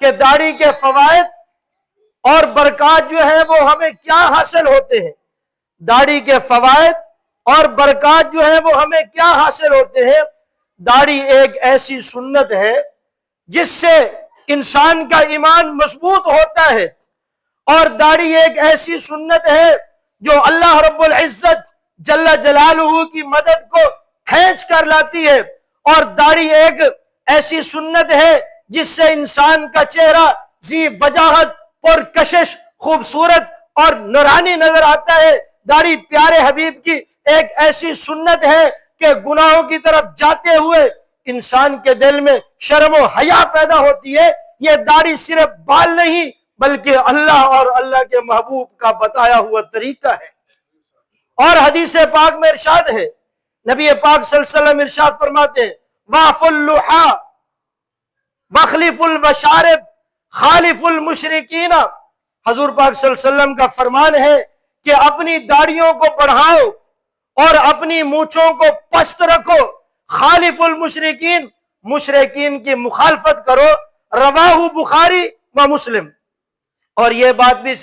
کہ داڑھی کے فوائد اور برکات جو ہے وہ ہمیں کیا حاصل ہوتے ہیں، داڑھی کے فوائد اور برکات جو ہے وہ ہمیں کیا حاصل ہوتے ہیں۔ داڑھی ایک ایسی سنت ہے جس سے انسان کا ایمان مضبوط ہوتا ہے، اور داڑھی ایک ایسی سنت ہے جو اللہ رب العزت جل جلالہ کی مدد کو کھینچ کر لاتی ہے، اور داڑھی ایک ایسی سنت ہے جس سے انسان کا چہرہ ذی وجاہت، پرکشش، خوبصورت اور نورانی نظر آتا ہے۔ داڑھی پیارے حبیب کی ایک ایسی سنت ہے کہ گناہوں کی طرف جاتے ہوئے انسان کے دل میں شرم و حیا پیدا ہوتی ہے۔ یہ داڑھی صرف بال نہیں بلکہ اللہ اور اللہ کے محبوب کا بتایا ہوا طریقہ ہے۔ اور حدیث پاک میں ارشاد ہے، نبی پاک صلی اللہ علیہ وسلم ارشاد فرماتے ہیں، واف اللحا وخلف الوشارب خالف المشرکین۔ حضور پاک صلی اللہ علیہ وسلم کا فرمان ہے کہ اپنی داڑھیوں کو بڑھاؤ اور اپنی مونچھوں کو پست رکھو، خالف المشرکین، مشرکین کی مخالفت کرو۔ رواہ بخاری و مسلم۔ اور یہ بات بھی سے